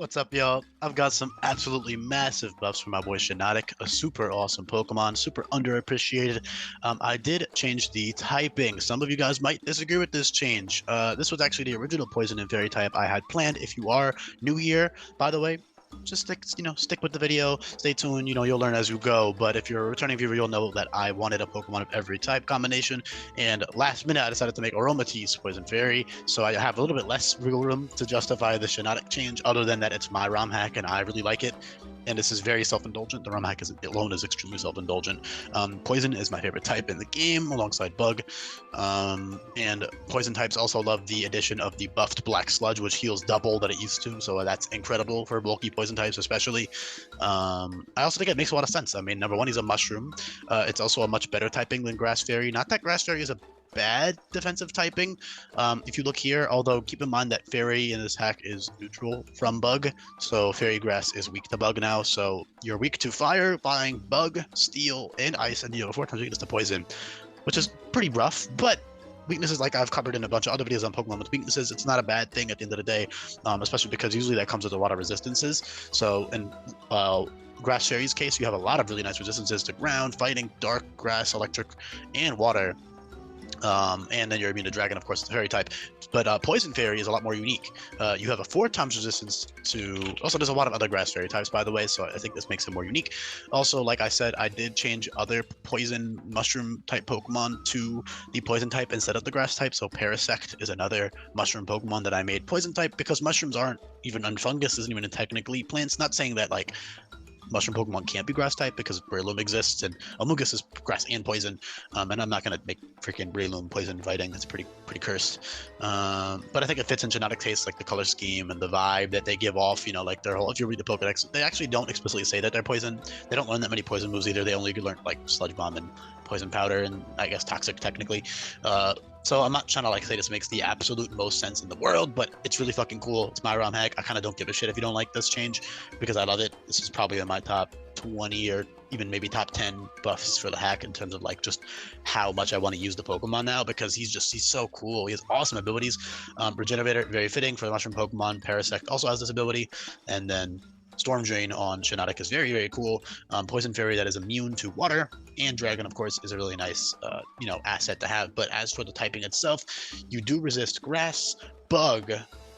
What's up, y'all? I've got some absolutely massive buffs for my boy Shiinotic, a super awesome Pokemon, super underappreciated. I did change the typing. Some of you guys might disagree with this change. This was actually the original Poison and Fairy type I had planned. If you are new here, by the way, just stick with the video, stay tuned, you'll learn as you go. But if you're a returning viewer, you'll know that I wanted a Pokemon of every type combination, and last minute I decided to make Aromatisse Poison Fairy, so I have a little bit less wiggle room to justify the Shiinotic change, other than that it's my ROM hack and I really like it. And this is very self-indulgent. The ROM hack alone is extremely self-indulgent. Poison is my favorite type in the game, alongside Bug. And Poison types also love the addition of the buffed Black Sludge, which heals double that it used to, so that's incredible for bulky Poison types especially. I also think it makes a lot of sense. I mean, number one, he's a Mushroom. It's also a much better typing than Grass Fairy. Not that Grass Fairy is a bad defensive typing. If you look here, although keep in mind that Fairy in this hack is neutral from Bug, so Fairy Grass is weak to Bug now, so you're weak to Fire, Flying, Bug, Steel, and Ice, and you have 4 times weakness to Poison, which is pretty rough, but weaknesses, like I've covered in a bunch of other videos on Pokemon with weaknesses, it's not a bad thing at the end of the day, especially because usually that comes with a lot of resistances. So in Grass Fairy's case, you have a lot of really nice resistances to ground, fighting, dark, grass, electric, and water. And then you're immune to Dragon, of course, it's a Fairy type. But Poison Fairy is a lot more unique. You have a 4 times resistance to... Also, there's a lot of other Grass Fairy types, by the way, so I think this makes it more unique. Also, like I said, I did change other Poison Mushroom type Pokemon to the Poison type instead of the Grass type. So Parasect is another Mushroom Pokemon that I made Poison type, because Mushrooms aren't even... And Fungus isn't even technically plants. Not saying that, like, Mushroom Pokemon can't be Grass type, because Breloom exists, and Amogus is Grass and Poison, and I'm not gonna make freaking Breloom Poison fighting. That's pretty cursed. But I think it fits in Genetic taste, like the color scheme and the vibe that they give off. Like their whole. If you read the Pokedex, they actually don't explicitly say that they're Poison. They don't learn that many Poison moves either. They only learn like Sludge Bomb and Poison Powder, and I guess Toxic technically. So I'm not trying to say this makes the absolute most sense in the world, but it's really fucking cool. It's my ROM hack. I kind of don't give a shit if you don't like this change, because I love it. This is probably in my top 20 or even maybe top 10 buffs for the hack in terms of just how much I want to use the Pokemon now, because he's so cool. He has awesome abilities. Regenerator, very fitting for the Mushroom Pokemon. Parasect also has this ability, and then Storm Drain on Shiinotic is very cool. Poison Fairy that is immune to water, and Dragon, of course, is a really nice asset to have. But as for the typing itself, you do resist Grass, Bug,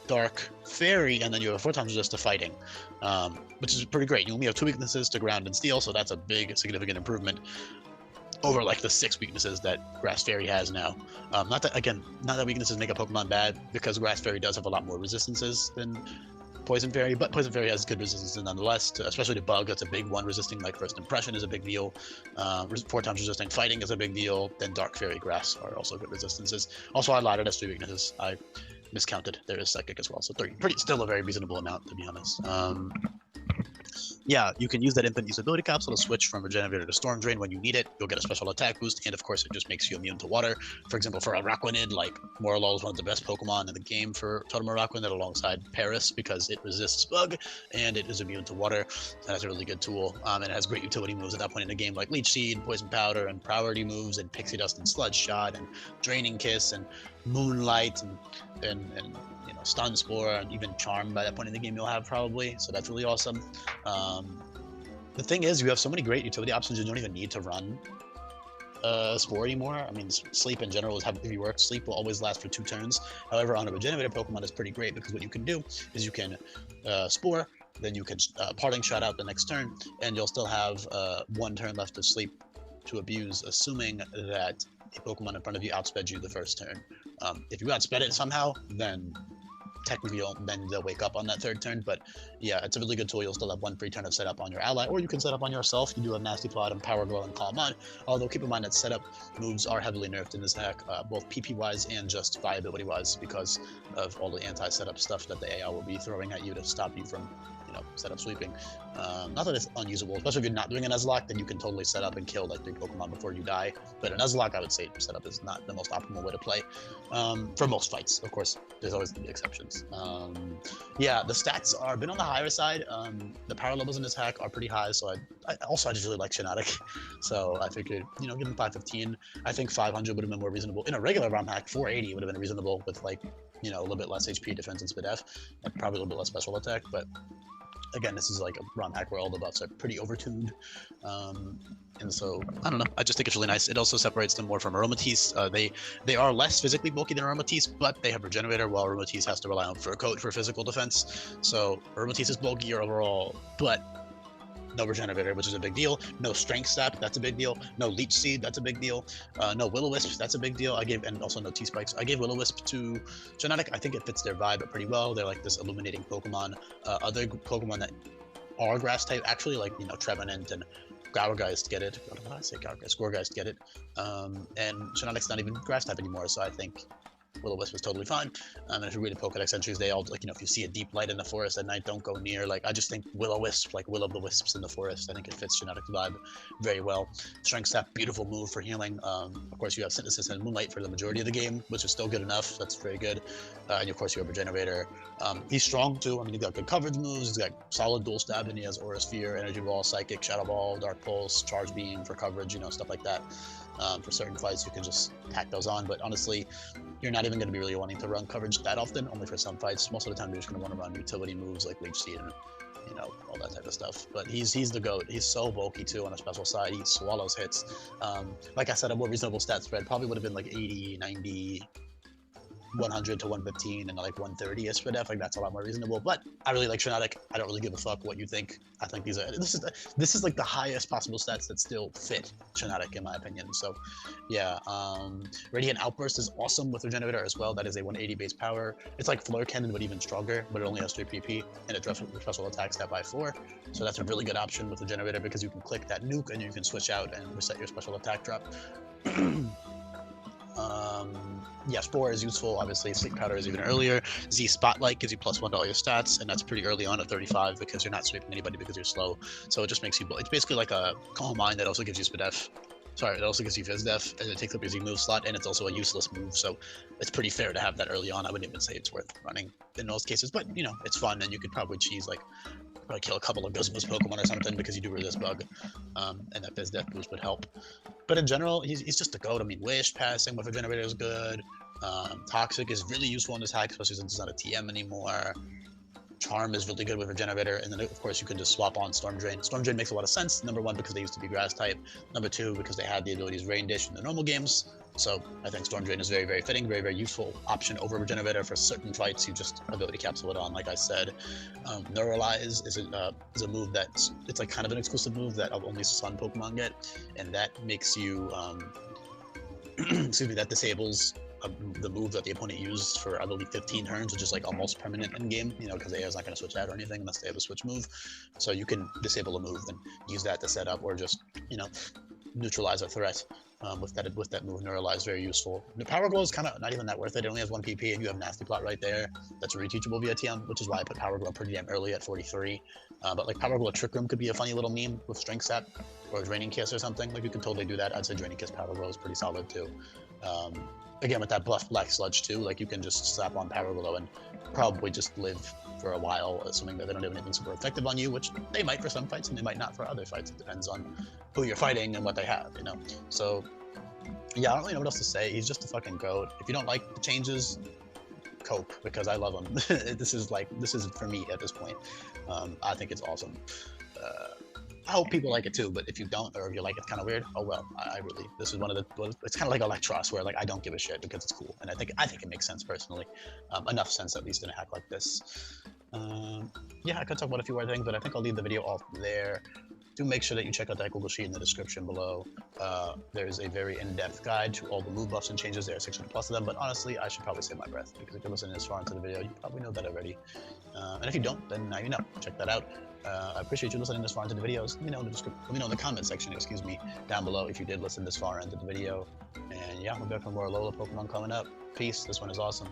Dark, Fairy, and then you have 4 times resist to Fighting, which is pretty great. You only have 2 weaknesses to Ground and Steel, so that's a big significant improvement over the 6 weaknesses that Grass Fairy has now. Not that weaknesses make a Pokemon bad, because Grass Fairy does have a lot more resistances than Poison Fairy, but Poison Fairy has good resistance nonetheless, especially to Bug. That's a big one. Resisting First Impression is a big deal. 4 times resisting Fighting is a big deal. Then Dark Fairy, Grass are also good resistances. Also, I lied, it has 3 weaknesses. I miscounted. There is Psychic as well, so 3. Still a very reasonable amount, to be honest. Yeah, you can use that Infinite Use Ability Capsule to switch from Regenerator to Storm Drain when you need it. You'll get a special attack boost, and of course, it just makes you immune to water. For example, for Araquanid, Morlul is one of the best Pokemon in the game for Totem Araquanid, alongside Paris, because it resists Bug, and it is immune to water. That's a really good tool, and it has great utility moves at that point in the game, like Leech Seed, Poison Powder, and priority moves, and Pixie Dust, and Sludge Shot, and Draining Kiss, and Moonlight, and Stun Spore, and even Charm by that point in the game you'll have probably, so that's really awesome. The thing is, you have so many great utility options, you don't even need to run Spore anymore. I mean, Sleep in general is heavily worked. Sleep will always last for 2 turns. However, on a Regenerator Pokemon, it's pretty great, because what you can do is you can Spore, then you can Parting Shot out the next turn, and you'll still have 1 turn left of Sleep to abuse, assuming that a Pokemon in front of you outsped you the first turn. If you outsped it somehow, then technically they'll wake up on that 3rd turn. But yeah, it's a really good tool. You'll still have 1 free turn of setup on your ally, or you can set up on yourself. You do have Nasty Plot and Power Glow and Calm Mind, although keep in mind that setup moves are heavily nerfed in this hack, both PP wise and just viability wise, because of all the anti-setup stuff that the AI will be throwing at you to stop you from setup sweeping. Not that it's unusable, especially if you're not doing a Nuzlocke, then you can totally set up and kill 3 Pokemon before you die. But a Nuzlocke, I would say setup is not the most optimal way to play for most fights. Of course, there's always going to be exceptions. Yeah, the stats are a bit on the higher side. The power levels in this hack are pretty high, so I just really like Shiinotic. So I figured, give him 515. I think 500 would have been more reasonable. In a regular ROM hack, 480 would have been reasonable with you know, a little bit less HP, defense, and speed F, and probably a little bit less special attack. But again, this is like a ROM hack where all the buffs are pretty overtuned. And so, I don't know, I just think it's really nice. It also separates them more from Aromatisse. They are less physically bulky than Aromatisse, but they have Regenerator, while Aromatisse has to rely on Fur Coat for physical defense. So Aromatisse is bulkier overall, but no Regenerator, which is a big deal. No Strength Sap, that's a big deal. No Leech Seed, that's a big deal. No Will-O-Wisp, that's a big deal. And also no T-Spikes. I gave Will-O-Wisp to Shiinotic. I think it fits their vibe pretty well. They're like this illuminating Pokemon. Other Pokemon that are Grass type, actually, like, you know, Trevenant and Gourgeist get it. What did I say? Gourgeist get it. And Shiinotic's not even Grass type anymore, so I think Will-O-Wisp was totally fine. And if you read the Pokedex entries, they all, like, you know, if you see a deep light in the forest at night, don't go near. Like, I just think Will-O-Wisp, like Will of the Wisps in the forest, I think it fits Shiinotic's vibe very well. Strength Sap, beautiful move for healing. Of course, you have Synthesis and Moonlight for the majority of the game, which is still good enough. That's very good. And of course, you have Regenerator. He's strong too. I mean, he's got good coverage moves. He's got solid dual stab, and he has Aura Sphere, Energy Ball, Psychic, Shadow Ball, Dark Pulse, Charge Beam for coverage, you know, stuff like that. For certain fights, you can just tack those on, but honestly, you're not even going to be really wanting to run coverage that often, only for some fights. Most of the time, you're just going to want to run utility moves like Leech Seed and, you know, all that type of stuff. But he's the GOAT. He's so bulky too on a special side. He swallows hits. Like I said, a more reasonable stat spread probably would have been like 80, 90, 100 to 115 and like 130 as spread F. Like, that's a lot more reasonable. But I really like Shiinotic. I don't really give a fuck what you think. I think this is like the highest possible stats that still fit Shiinotic in my opinion. So yeah, Radiant Outburst is awesome with Regenerator as well. That is a 180 base power. It's like Flare Cannon but even stronger, but it only has 3 PP and it special attacks that by 4. So that's a really good option with Regenerator because you can click that nuke and you can switch out and reset your special attack drop. Yeah, Spore is useful. Obviously, Sleep Powder is even earlier. Z Spotlight gives you +1 to all your stats, and that's pretty early on at 35 because you're not sweeping anybody because you're slow. So it just makes you. It's basically like a Calm Mind that also gives you Spidef. Sorry, it also gives you Fizdef, and it takes up your Z move slot, and it's also a useless move. So it's pretty fair to have that early on. I wouldn't even say it's worth running in most cases, but you know, it's fun, and you could probably cheese like. Probably kill a couple of Guzma's Pokemon or something because you do resist bug, and that Fizdef boost would help. But in general, he's just a GOAT. I mean, Wish passing with Regenerator is good. Toxic is really useful in this hack, especially since it's not a TM anymore. Charm is really good with Regenerator, and then of course you can just swap on Storm Drain. Storm Drain makes a lot of sense. Number 1, because they used to be Grass type. Number 2, because they had the abilities Rain Dish in the normal games. So I think Storm Drain is very, very fitting, very, very useful option over Regenerator for certain fights. You just ability capsule it on, like I said. Neuralize is a move that's it's like kind of an exclusive move that only Sun Pokemon get, and that makes you excuse me, that disables the move that the opponent used for, I believe, 15 turns, which is like almost permanent in game, you know, because the AI is not going to switch out or anything unless they have a switch move. So you can disable a move and use that to set up or just, you know, neutralize a threat with that move. Neuralize, very useful. The Power Glow is kind of not even that worth it. It only has 1 PP, and you have Nasty Plot right there. That's reteachable via TM, which is why I put Power Glow pretty damn early at 43. But like Power Glow Trick Room could be a funny little meme with Strength Sap or Draining Kiss or something. Like, you could totally do that. I'd say Draining Kiss Power Glow is pretty solid too. Again, with that buff Black Sludge too, like, you can just slap on Power Glow and probably just live for a while, assuming that they don't have anything super effective on you, which they might for some fights and they might not for other fights. It depends on who you're fighting and what they have, you know. So yeah, I don't really know what else to say. He's just a fucking GOAT. If you don't like the changes, cope, because I love him. This is for me at this point. I think it's awesome. I hope people like it too, but if you don't, or if you like it's kind of weird, oh well. This is one of the, it's kind of like Electros, where like I don't give a shit because it's cool, and I think it makes sense personally, enough sense at least in a hack like this. Yeah, I could talk about a few other things, but I think I'll leave the video off there. Do make sure that you check out that Google Sheet in the description below. There's a very in-depth guide to all the move buffs and changes. There are 600+ of them, but honestly, I should probably save my breath, because if you're listening this far into the video, you probably know that already. And if you don't, then now you know. Check that out. I appreciate you listening this far into the videos. Let me know in the comment section, down below if you did listen this far into the video. And yeah, we'll be back for more Alola Pokemon coming up. Peace. This one is awesome.